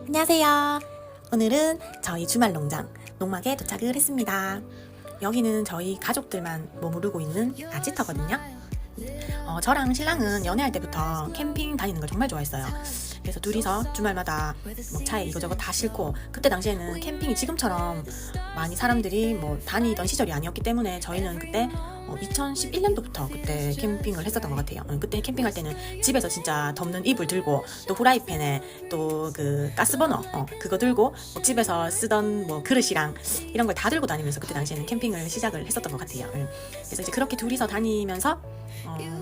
안녕하세요. 오늘은 저희 주말 농장 농막에 도착을 했습니다. 여기는 저희 가족들만 머무르고 있는 아지터거든요. 저랑 신랑은 연애할 때부터 캠핑 다니는 걸 정말 좋아했어요. 그래서 둘이서 주말마다 뭐 차에 이거저거 다 싣고, 그때 당시에는 캠핑이 지금처럼 많이 사람들이 뭐 다니던 시절이 아니었기 때문에 저희는 그때 2011년도부터 그때 캠핑을 했었던 것 같아요. 그때 캠핑할 때는 집에서 진짜 덮는 이불 들고, 또 후라이팬에 또 그 가스버너 그거 들고, 뭐 집에서 쓰던 뭐 그릇이랑 이런 걸 다 들고 다니면서 그때 당시에는 캠핑을 시작을 했었던 것 같아요. 그래서 이제 그렇게 둘이서 다니면서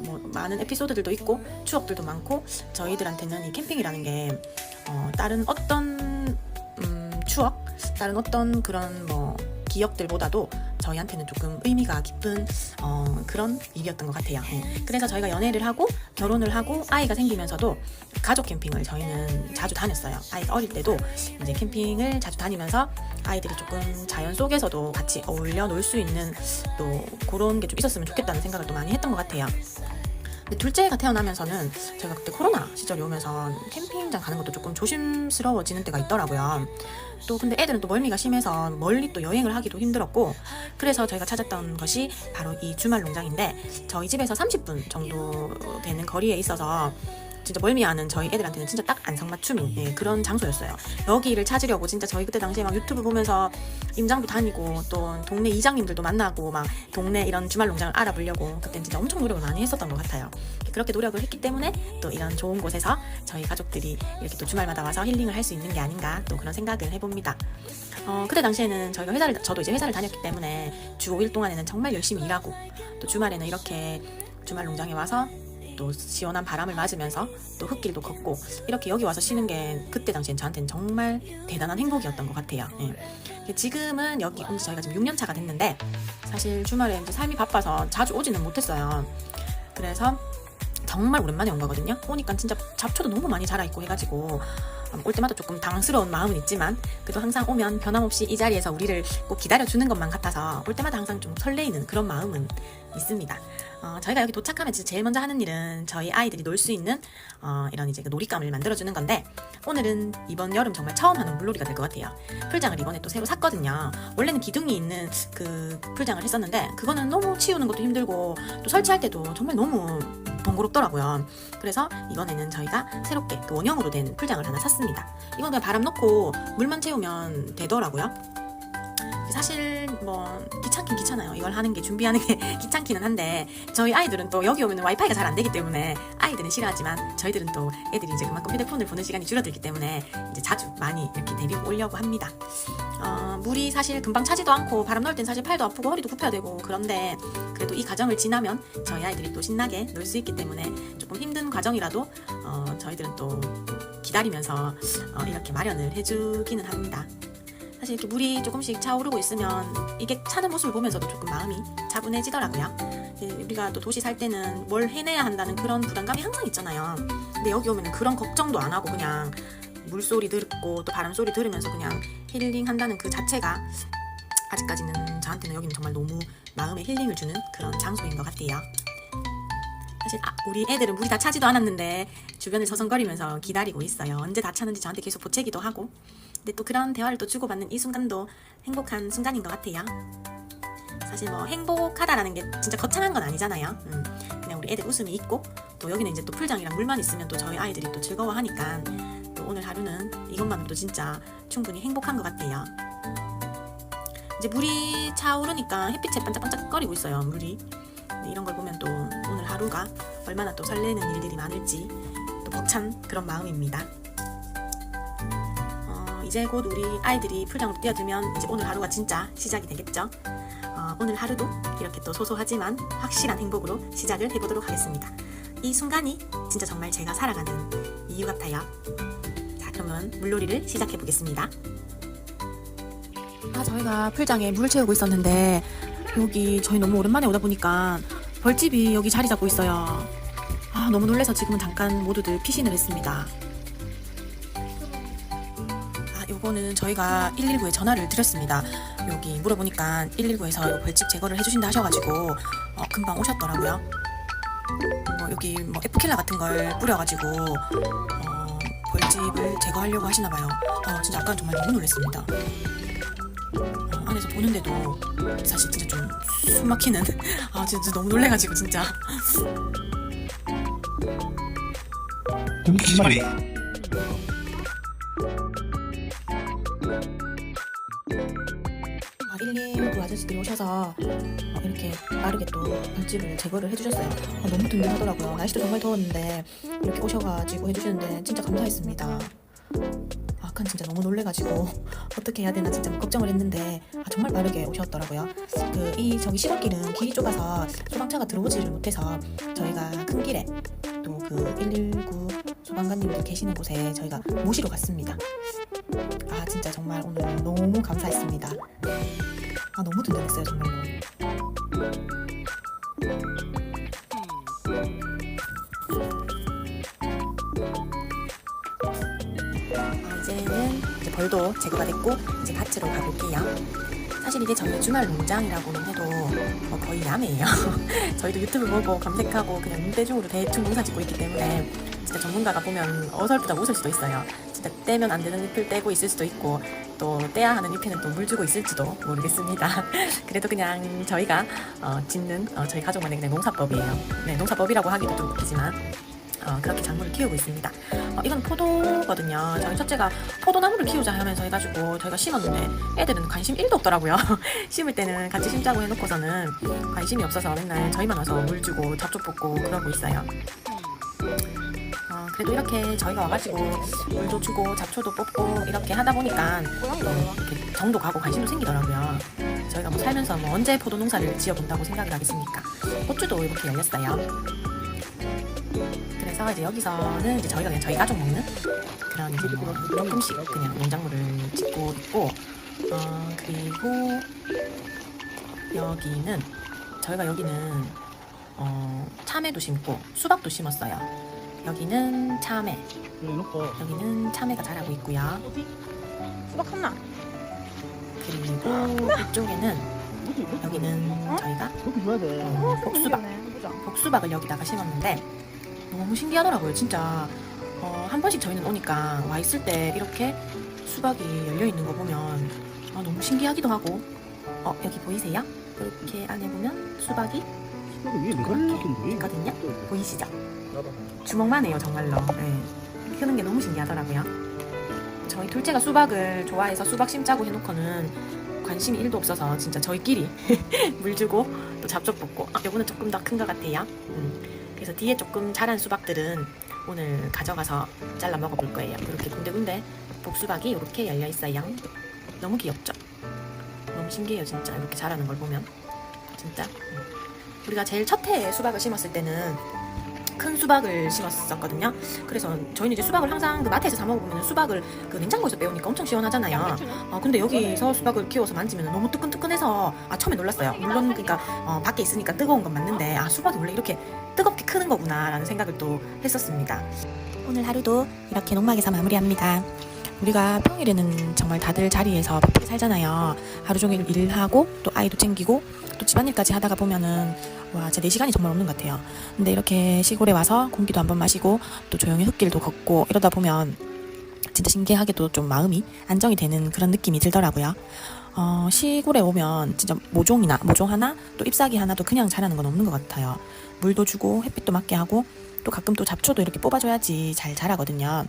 뭐 많은 에피소드들도 있고 추억들도 많고, 저희들한테는 이 캠핑이라는 게 다른 어떤 추억, 다른 어떤 그런 뭐 기억들보다도 저희한테는 조금 의미가 깊은 그런 일이었던 것 같아요. 그래서 저희가 연애를 하고 결혼을 하고 아이가 생기면서도 가족 캠핑을 저희는 자주 다녔어요. 아이가 어릴 때도 이제 캠핑을 자주 다니면서 아이들이 조금 자연 속에서도 같이 어울려 놀 수 있는 또 그런 게 좀 있었으면 좋겠다는 생각을 또 많이 했던 것 같아요. 근데 둘째가 태어나면서는 제가 그때 코로나 시절이 오면서 캠핑장 가는 것도 조금 조심스러워지는 때가 있더라고요. 또 근데 애들은 또 멀미가 심해서 멀리 또 여행을 하기도 힘들었고, 그래서 저희가 찾았던 것이 바로 이 주말 농장인데, 저희 집에서 30분 정도 되는 거리에 있어서 진짜 멀미하는 저희 애들한테는 진짜 딱 안성맞춤인 그런 장소였어요. 여기를 찾으려고 진짜 저희 그때 당시에 막 유튜브 보면서 임장도 다니고, 또 동네 이장님들도 만나고 막 동네 이런 주말 농장을 알아보려고 그때 진짜 엄청 노력을 많이 했었던 것 같아요. 그렇게 노력을 했기 때문에 또 이런 좋은 곳에서 저희 가족들이 이렇게 또 주말마다 와서 힐링을 할 수 있는 게 아닌가, 또 그런 생각을 해봅니다. 그때 당시에는 저도 이제 회사를 다녔기 때문에 주 5일 동안에는 정말 열심히 일하고, 또 주말에는 이렇게 주말 농장에 와서 또 시원한 바람을 맞으면서 또 흙길도 걷고, 이렇게 여기 와서 쉬는 게 그때 당시엔 저한테는 정말 대단한 행복이었던 것 같아요. 지금은 여기 온 지 저희가 지금 6년 차가 됐는데, 사실 주말에 이제 삶이 바빠서 자주 오지는 못했어요. 그래서 정말 오랜만에 온 거거든요. 오니까 진짜 잡초도 너무 많이 자라있고 해가지고 올 때마다 조금 당황스러운 마음은 있지만, 그래도 항상 오면 변함없이 이 자리에서 우리를 꼭 기다려주는 것만 같아서 올 때마다 항상 좀 설레이는 그런 마음은 있습니다. 저희가 여기 도착하면 진짜 제일 먼저 하는 일은 저희 아이들이 놀 수 있는 이런 이제 그 놀이감을 만들어주는 건데, 오늘은 이번 여름 정말 처음 하는 물놀이가 될 것 같아요. 풀장을 이번에 또 새로 샀거든요. 원래는 기둥이 있는 그 풀장을 했었는데, 그거는 너무 치우는 것도 힘들고 또 설치할 때도 정말 너무 번거롭더라고요. 그래서 이번에는 저희가 새롭게 그 원형으로 된 풀장을 하나 샀습니다. 이건 그냥 바람 넣고 물만 채우면 되더라고요. 사실 뭐 귀찮긴 귀찮아요. 이걸 하는 게, 준비하는 게 귀찮기는 한데, 저희 아이들은 또 여기 오면 와이파이가 잘 안 되기 때문에 아이들은 싫어하지만, 저희들은 또 애들이 이제 그만큼 휴대폰을 보는 시간이 줄어들기 때문에 이제 자주 많이 이렇게 데리고 오려고 합니다. 물이 사실 금방 차지도 않고 바람 넣을 땐 사실 팔도 아프고 허리도 굽혀야 되고, 그런데 그래도 이 과정을 지나면 저희 아이들이 또 신나게 놀 수 있기 때문에 조금 힘든 과정이라도 저희들은 또 기다리면서 이렇게 마련을 해주기는 합니다. 사실 이렇게 물이 조금씩 차오르고 있으면 이게 차는 모습을 보면서도 조금 마음이 차분해지더라고요. 우리가 또 도시 살 때는 뭘 해내야 한다는 그런 부담감이 항상 있잖아요. 근데 여기 오면 그런 걱정도 안 하고 그냥 물소리 듣고 또 바람소리 들으면서 그냥 힐링한다는 그 자체가, 아직까지는 저한테는 여기는 정말 너무 마음에 힐링을 주는 그런 장소인 것 같아요. 사실 우리 애들은 물이 다 차지도 않았는데 주변을 서성거리면서 기다리고 있어요. 언제 다 차는지 저한테 계속 보채기도 하고. 근데 또 그런 대화를 또 주고받는 이 순간도 행복한 순간인 것 같아요. 사실 뭐 행복하다라는 게 진짜 거창한 건 아니잖아요. 그냥 우리 애들 웃음이 있고, 또 여기는 이제 또 풀장이랑 물만 있으면 또 저희 아이들이 또 즐거워하니까, 또 오늘 하루는 이것만으로도 진짜 충분히 행복한 것 같아요. 이제 물이 차오르니까 햇빛에 반짝반짝거리고 있어요, 물이. 이런 걸 보면 또 오늘 하루가 얼마나 또 설레는 일들이 많을지 또 벅찬 그런 마음입니다. 이제 곧 우리 아이들이 풀장으로 뛰어들면 이제 오늘 하루가 진짜 시작이 되겠죠. 오늘 하루도 이렇게 또 소소하지만 확실한 행복으로 시작을 해보도록 하겠습니다. 이 순간이 진짜 정말 제가 살아가는 이유 같아요. 자, 그러면 물놀이를 시작해 보겠습니다. 저희가 풀장에 물을 채우고 있었는데, 여기 저희 너무 오랜만에 오다 보니까 벌집이 여기 자리 잡고 있어요. 너무 놀라서 지금은 잠깐 모두들 피신을 했습니다. 요거는 저희가 119에 전화를 드렸습니다. 여기 물어보니까 119에서 벌집 제거를 해주신다 하셔가지고 금방 오셨더라고요. 여기 뭐 에프킬라 같은 걸 뿌려가지고 벌집을 제거하려고 하시나봐요. 진짜 아까 정말 너무 놀랐습니다. 안에서 보는데도 사실 진짜 좀 숨 막히는 진짜 너무 놀래가지고 진짜. 김치말이 아, 119 아저씨들이 오셔서 이렇게 빠르게 또 벌집을 제거를 해주셨어요. 너무 든든하더라고요. 날씨도 정말 더웠는데 이렇게 오셔가지고 해주시는데 진짜 감사했습니다. 아까 진짜 너무 놀래가지고 어떻게 해야 되나 진짜 걱정을 했는데 정말 빠르게 오셨더라고요. 저기 시골길은 길이 좁아서 소방차가 들어오지를 못해서 저희가 큰 길에 또 그 119 소방관님들 계시는 곳에 저희가 모시러 갔습니다. 진짜 정말 오늘 너무 감사했습니다. 너무 든든했어요 정말로. 이제는 벌도 제거가 됐고 이제 밭으로 가볼게요. 사실 이게 저희 주말 농장이라고는 해도 거의 야매예요. 저희도 유튜브 보고 검색하고 그냥 눈대중으로 대충 농사 짓고 있기 때문에 진짜 전문가가 보면 어설프다 웃을 수도 있어요. 진짜 떼면 안 되는 잎을 떼고 있을 수도 있고 또 떼야 하는 잎에는 또 물 주고 있을지도 모르겠습니다. 그래도 그냥 저희가 짓는 저희 가족만의 그냥 농사법이에요. 네, 농사법이라고 하기도 좀 웃기지만 그렇게 작물을 키우고 있습니다. 이건 포도거든요. 저희 첫째가 포도나무를 키우자 하면서 해가지고 저희가 심었는데 애들은 관심 1도 없더라고요. 심을 때는 같이 심자고 해놓고서는 관심이 없어서 맨날 저희만 와서 물 주고 잡초 뽑고 그러고 있어요. 그래도 이렇게 저희가 와가지고 물도 주고 잡초도 뽑고 이렇게 하다 보니까 이렇게 정도 가고 관심도 생기더라고요. 저희가 살면서 언제 포도 농사를 지어본다고 생각을 하겠습니까? 고추도 이렇게 열렸어요. 그래서 이제 여기서는 이제 저희가 그냥 저희 가족 먹는 그런 이제 조금씩 그냥 농작물을 짓고 있고, 그리고 여기는 참외도 심고 수박도 심었어요. 여기는 참외, 여기는 참외가 자라고 있고요. 수박 하나. 그리고 이쪽에는 여기는 저희가 복수박을 여기다가 심었는데 너무 신기하더라고요. 진짜 한 번씩 저희는 오니까 와 있을 때 이렇게 수박이 열려 있는 거 보면 너무 신기하기도 하고 여기 보이세요? 이렇게 안에 보면 수박이 이렇게 있거든요. 보이시죠? 주먹만 해요 정말로. 네. 크는 게 너무 신기하더라고요. 저희 둘째가 수박을 좋아해서 수박 심자고 해놓고는 관심이 1도 없어서 진짜 저희끼리 물 주고 또 잡초 뽑고 요거는 조금 더 큰 것 같아요. 그래서 뒤에 조금 자란 수박들은 오늘 가져가서 잘라 먹어볼 거예요. 이렇게 군데군데 복수박이 이렇게 열려 있어요. 너무 귀엽죠? 너무 신기해요 진짜. 이렇게 자라는 걸 보면 진짜. 우리가 제일 첫 해에 수박을 심었을 때는 큰 수박을 심었었거든요. 그래서 저희는 이제 수박을 항상 그 마트에서 사 먹으면 수박을 그 냉장고에서 빼오니까 엄청 시원하잖아요. 근데 여기서 수박을 키워서 만지면 너무 뜨끈뜨끈해서 처음에 놀랐어요. 물론 그러니까 밖에 있으니까 뜨거운 건 맞는데 수박이 원래 이렇게 뜨겁게 크는 거구나 라는 생각을 또 했었습니다. 오늘 하루도 이렇게 농막에서 마무리합니다. 우리가 평일에는 정말 다들 자리에서 바쁘게 살잖아요. 하루 종일 일하고 또 아이도 챙기고 또 집안일까지 하다가 보면은 진짜 4시간이 정말 없는 것 같아요. 근데 이렇게 시골에 와서 공기도 한번 마시고 또 조용히 흙길도 걷고 이러다 보면 진짜 신기하게도 좀 마음이 안정이 되는 그런 느낌이 들더라고요. 시골에 오면 진짜 모종 하나 또 잎사귀 하나도 그냥 자라는 건 없는 것 같아요. 물도 주고 햇빛도 맞게 하고 또 가끔 또 잡초도 이렇게 뽑아줘야지 잘 자라거든요.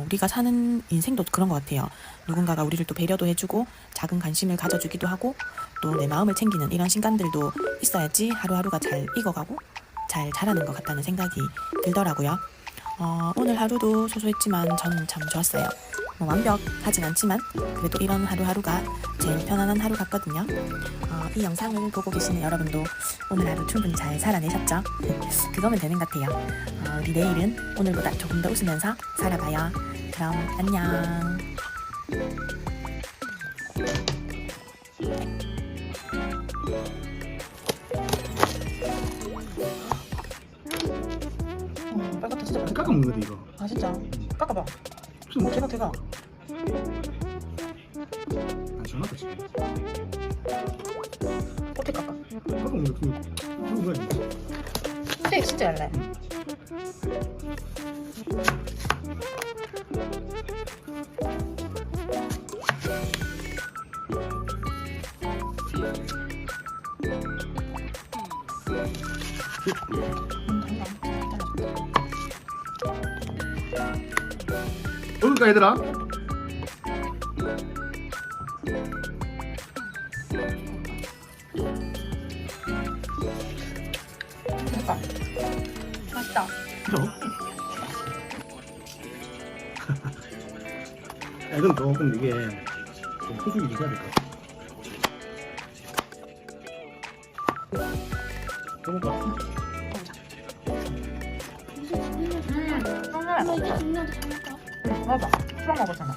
우리가 사는 인생도 그런 것 같아요. 누군가가 우리를 또 배려도 해주고 작은 관심을 가져주기도 하고 또 내 마음을 챙기는 이런 순간들도 있어야지 하루하루가 잘 익어가고 잘 자라는 것 같다는 생각이 들더라고요. 오늘 하루도 소소했지만 저는 참 좋았어요. 완벽하진 않지만 그래도 이런 하루하루가 제일 편안한 하루 같거든요. 이 영상을 보고 계시는 여러분도 오늘 하루 충분히 잘 살아내셨죠? 그거면 되는 것 같아요. 우리 내일은 오늘보다 조금 더 웃으면서 살아봐요. 그럼 안녕. 빨갛다 진짜. 깎아 먹는 거다 이거. 진짜? 깎아봐. 무슨 대가. 시원하다 지금. 어떻게 깎아? 깎아 먹는 거 이거 뭐야 이거? 스테이크 진짜 얇네. 먹을까 얘들아? 맛있다. 맛있다. 그죠? 야, 이건 조금 이게 좀 소중히 해야 될 것 같아. 먹을까? 너 이제 중요한데 잘할까? 응, 맞아. 수박 먹었잖아.